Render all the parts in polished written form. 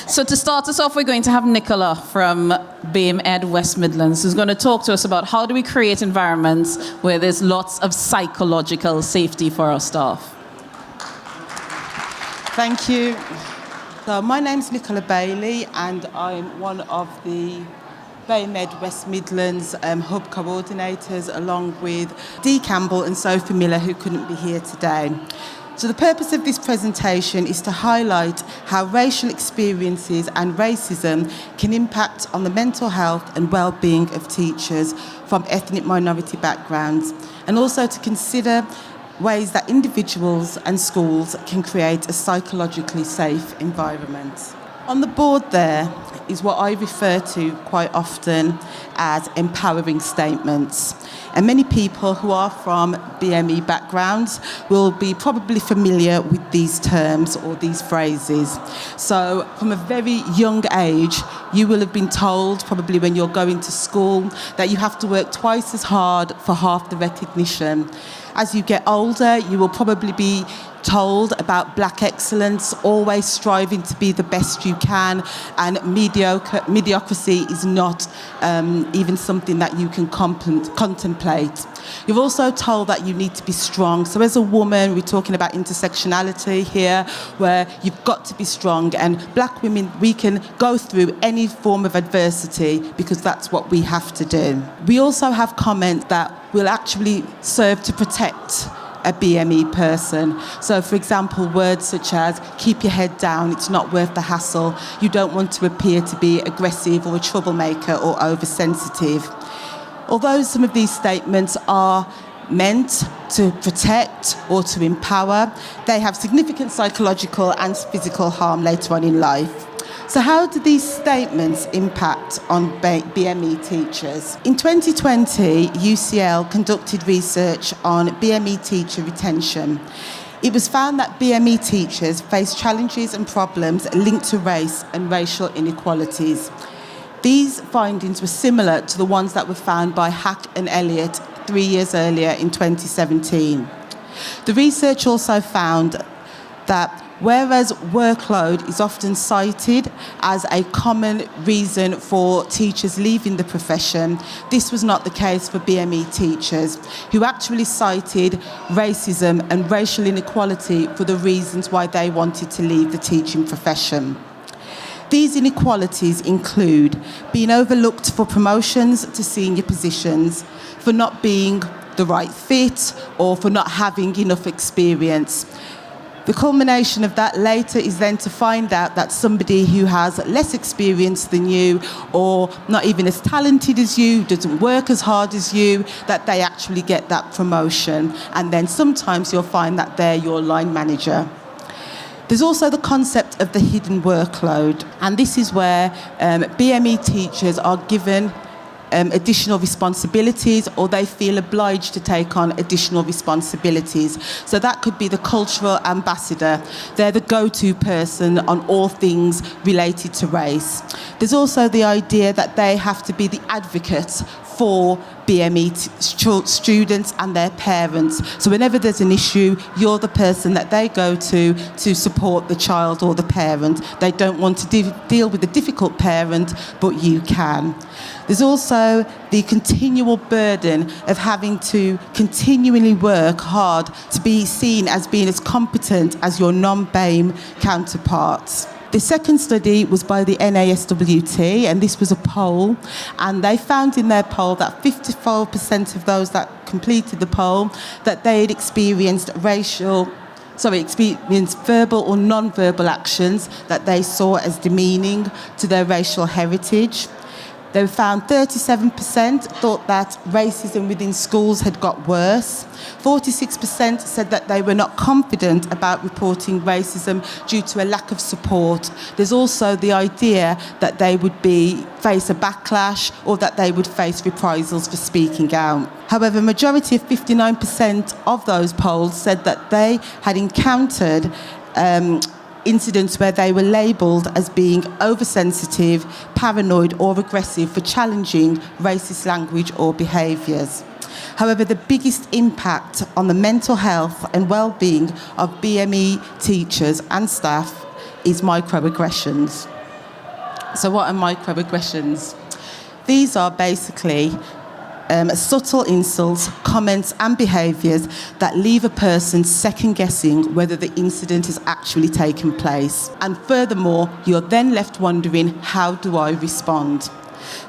So to start us off, we're going to have Nicola from BAMEed West Midlands, who's going to talk to us about how do we create environments where there's lots of psychological safety for our staff. Thank you. So my name's Nicola Bailey, and I'm one of the BAMEed West Midlands hub coordinators, along with Dee Campbell and Sophie Miller, who couldn't be here today. So the purpose of this presentation is to highlight how racial experiences and racism can impact on the mental health and well-being of teachers from ethnic minority backgrounds, and also to consider ways that individuals and schools can create a psychologically safe environment. On the board there is what I refer to quite often as empowering statements. And many people who are from BME backgrounds will be probably familiar with these terms or these phrases. So from a very young age, you will have been told, probably when you're going to school, that you have to work twice as hard for half the recognition. As you get older, you will probably be told about black excellence, always striving to be the best you can, and mediocrity is not even something that you can contemplate. You're also told that you need to be strong. So as a woman, we're talking about intersectionality here, where you've got to be strong, and black women, we can go through any form of adversity because that's what we have to do. We also have comments that will actually serve to protect a BME person. So, for example, words such as keep your head down, it's not worth the hassle, you don't want to appear to be aggressive or a troublemaker or oversensitive. Although some of these statements are meant to protect or to empower, they have significant psychological and physical harm later on in life. So how do these statements impact on BME teachers? In 2020, UCL conducted research on BME teacher retention. It was found that BME teachers face challenges and problems linked to race and racial inequalities. These findings were similar to the ones that were found by Hack and Elliott 3 years earlier in 2017. The research also found that whereas workload is often cited as a common reason for teachers leaving the profession, this was not the case for BME teachers, who actually cited racism and racial inequality for the reasons why they wanted to leave the teaching profession. These inequalities include being overlooked for promotions to senior positions, for not being the right fit, or for not having enough experience. The culmination of that later is then to find out that somebody who has less experience than you, or not even as talented as you, doesn't work as hard as you, that they actually get that promotion. And then sometimes you'll find that they're your line manager. There's also the concept of the hidden workload. And this is where BME teachers are given additional responsibilities, or they feel obliged to take on additional responsibilities. So that could be the cultural ambassador. They're the go-to person on all things related to race. There's also the idea that they have to be the advocate for BME students and their parents. So whenever there's an issue, you're the person that they go to support the child or the parent. They don't want to deal with a difficult parent, but you can. There's also the continual burden of having to continually work hard to be seen as being as competent as your non-BAME counterparts. The second study was by the NASWT, and this was a poll, and they found in their poll that 54% of those that completed the poll that they had experienced verbal or non-verbal actions that they saw as demeaning to their racial heritage. They found 37% thought that racism within schools had got worse. 46% said that they were not confident about reporting racism due to a lack of support. There's also the idea that they would face a backlash, or that they would face reprisals for speaking out. However, a majority of 59% of those polled said that they had encountered incidents where they were labelled as being oversensitive, paranoid or aggressive for challenging racist language or behaviours. However, the biggest impact on the mental health and well-being of BME teachers and staff is microaggressions. So what are microaggressions? These are basically subtle insults, comments and behaviours that leave a person second-guessing whether the incident has actually taken place. And furthermore, you're then left wondering, how do I respond?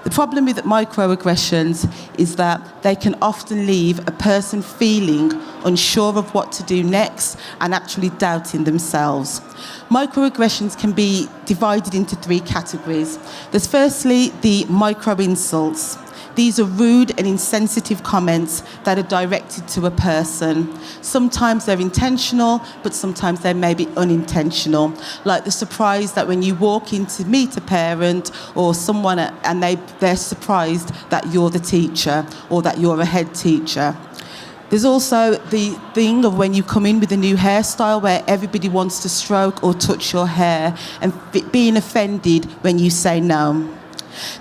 The problem with microaggressions is that they can often leave a person feeling unsure of what to do next and actually doubting themselves. Microaggressions can be divided into 3 categories. There's firstly the micro-insults. These are rude and insensitive comments that are directed to a person. Sometimes they're intentional, but sometimes they may be unintentional. Like the surprise that when you walk in to meet a parent or someone and they're surprised that you're the teacher or that you're a head teacher. There's also the thing of when you come in with a new hairstyle where everybody wants to stroke or touch your hair and being offended when you say no.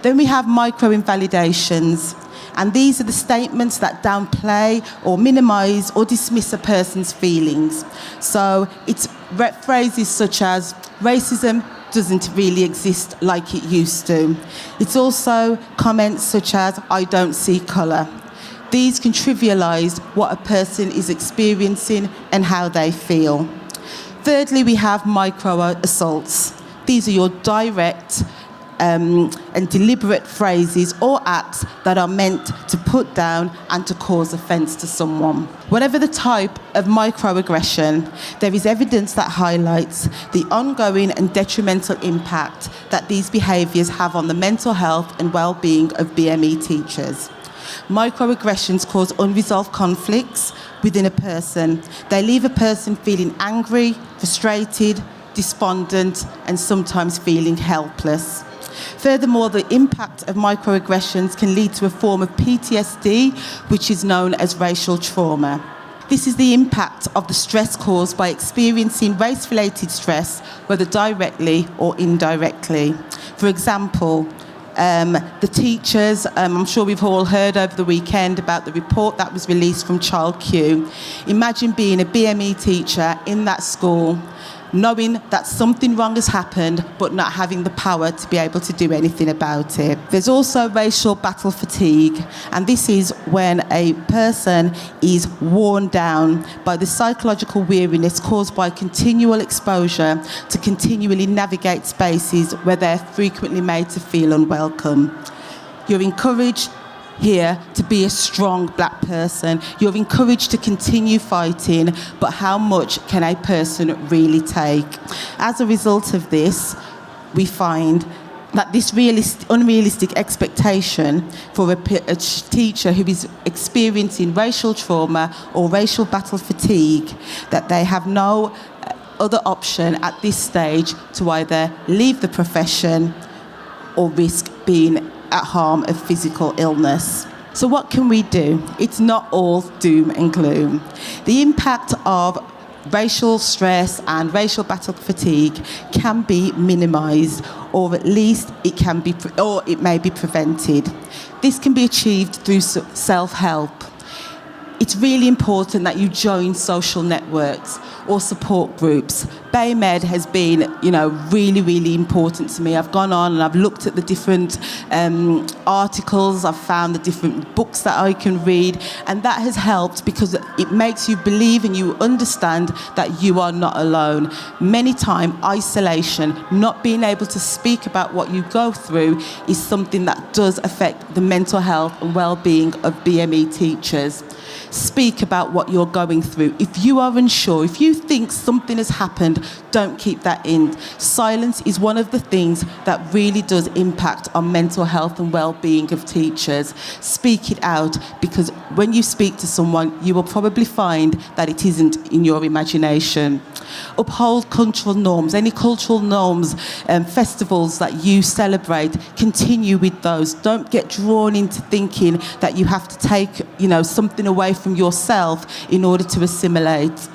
Then we have micro-invalidations, and these are the statements that downplay or minimise or dismiss a person's feelings. So it's phrases such as, racism doesn't really exist like it used to. It's also comments such as, I don't see colour. These can trivialise what a person is experiencing and how they feel. Thirdly, we have micro-assaults. These are your direct and deliberate phrases or acts that are meant to put down and to cause offence to someone. Whatever the type of microaggression, there is evidence that highlights the ongoing and detrimental impact that these behaviours have on the mental health and well-being of BME teachers. Microaggressions cause unresolved conflicts within a person. They leave a person feeling angry, frustrated, despondent, and sometimes feeling helpless. Furthermore, the impact of microaggressions can lead to a form of PTSD, which is known as racial trauma. This is the impact of the stress caused by experiencing race-related stress, whether directly or indirectly. For example, the teachers, I'm sure we've all heard over the weekend about the report that was released from Child Q. Imagine being a BME teacher in that school, knowing that something wrong has happened, but not having the power to be able to do anything about it. There's also racial battle fatigue, and this is when a person is worn down by the psychological weariness caused by continual exposure to continually navigate spaces where they're frequently made to feel unwelcome. You're encouraged here to be a strong black person. You're encouraged to continue fighting, but how much can a person really take? As a result of this, we find that this unrealistic expectation for a teacher who is experiencing racial trauma or racial battle fatigue, that they have no other option at this stage to either leave the profession or risk being at harm of physical illness. So what can we do? It's not all doom and gloom. The impact of racial stress and racial battle fatigue can be minimised, or at least it may be prevented. This can be achieved through self-help. It's really important that you join social networks or support groups. BAMEed has been, really, really important to me. I've gone on and I've looked at the different articles, I've found the different books that I can read, and that has helped because it makes you believe and you understand that you are not alone. Many times, isolation, not being able to speak about what you go through is something that does affect the mental health and well-being of BME teachers. Speak about what you're going through. If you are unsure, if you think something has happened, don't keep that in. Silence is one of the things that really does impact on mental health and well-being of teachers. Speak it out, because when you speak to someone, you will probably find that it isn't in your imagination. Uphold cultural norms. Any cultural norms, festivals that you celebrate, continue with those. Don't get drawn into thinking that you have to take, something away from yourself in order to assimilate.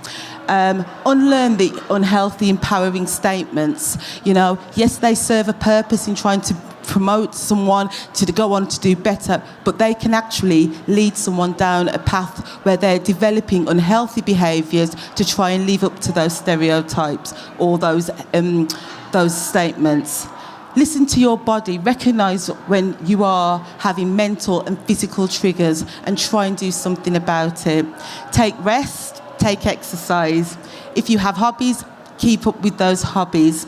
Unlearn the unhealthy, empowering statements. Yes, they serve a purpose in trying to promote someone to go on to do better, but they can actually lead someone down a path where they're developing unhealthy behaviours to try and live up to those stereotypes or those statements. Listen to your body. Recognise when you are having mental and physical triggers and try and do something about it. Take rest, take exercise. If you have hobbies, keep up with those hobbies.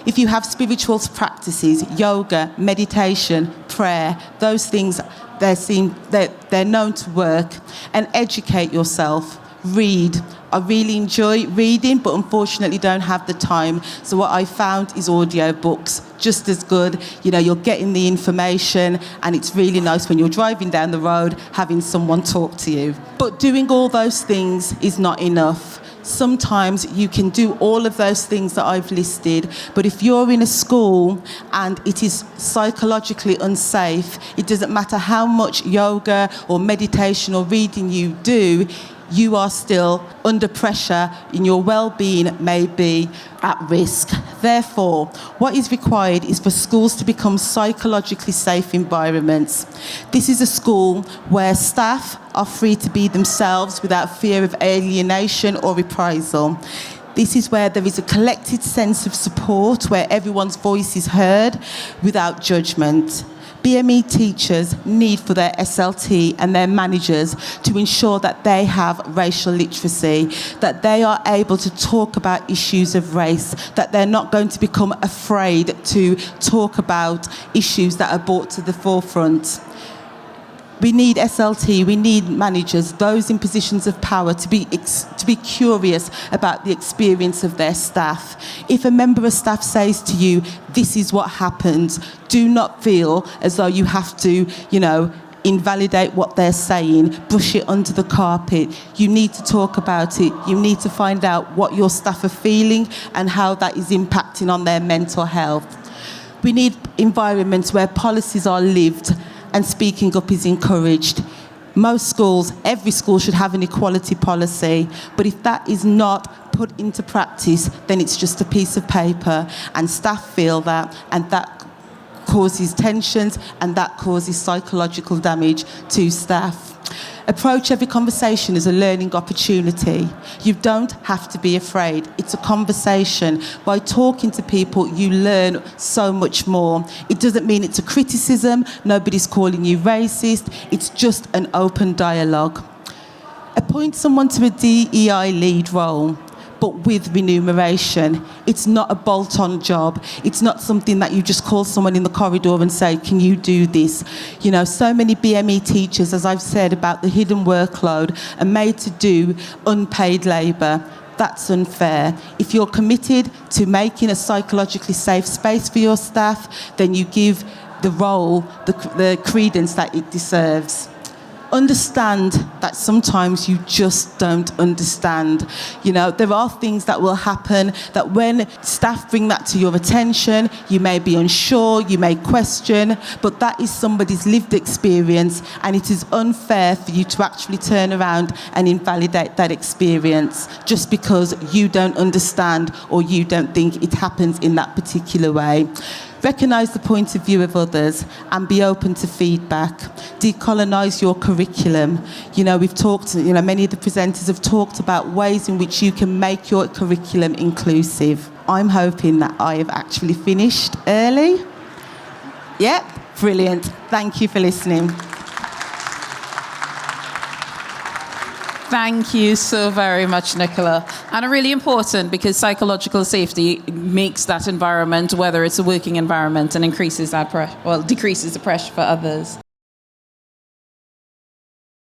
If you have spiritual practices, yoga, meditation, prayer, those things, they're known to work. And educate yourself. Read. I really enjoy reading, but unfortunately don't have the time. So what I found is audio books, just as good. You know, you're getting the information, and it's really nice when you're driving down the road having someone talk to you. But doing all those things is not enough. Sometimes you can do all of those things that I've listed, but if you're in a school and it is psychologically unsafe, it doesn't matter how much yoga or meditation or reading you do, you are still under pressure and your well-being may be at risk. Therefore, what is required is for schools to become psychologically safe environments. This is a school where staff are free to be themselves without fear of alienation or reprisal. This is where there is a collective sense of support, where everyone's voice is heard without judgment. BAMEed teachers need for their SLT and their managers to ensure that they have racial literacy, that they are able to talk about issues of race, that they're not going to become afraid to talk about issues that are brought to the forefront. We need SLT, we need managers, those in positions of power, to be curious about the experience of their staff. If a member of staff says to you, this is what happened, do not feel as though you have to, invalidate what they're saying, brush it under the carpet. You need to talk about it. You need to find out what your staff are feeling and how that is impacting on their mental health. We need environments where policies are lived and speaking up is encouraged. Most schools, every school should have an equality policy, but if that is not put into practice, then it's just a piece of paper, and staff feel that, and that causes tensions, and that causes psychological damage to staff. Approach every conversation as a learning opportunity. You don't have to be afraid. It's a conversation. By talking to people, you learn so much more. It doesn't mean it's a criticism. Nobody's calling you racist. It's just an open dialogue. Appoint someone to a DEI lead role, but with remuneration. It's not a bolt-on job. It's not something that you just call someone in the corridor and say, can you do this? So many BME teachers, as I've said about the hidden workload, are made to do unpaid labour. That's unfair. If you're committed to making a psychologically safe space for your staff, then you give the role the credence that it deserves. Understand that sometimes you just don't understand. There are things that will happen that when staff bring that to your attention, you may be unsure, you may question, but that is somebody's lived experience, and it is unfair for you to actually turn around and invalidate that experience just because you don't understand or you don't think it happens in that particular way. Recognise the point of view of others and be open to feedback. Decolonise your curriculum. We've talked, many of the presenters have talked about ways in which you can make your curriculum inclusive. I'm hoping that I have actually finished early. Yep, brilliant. Thank you for listening. Thank you so very much, Nicola. And really important, because psychological safety makes that environment, whether it's a working environment, and decreases the pressure for others.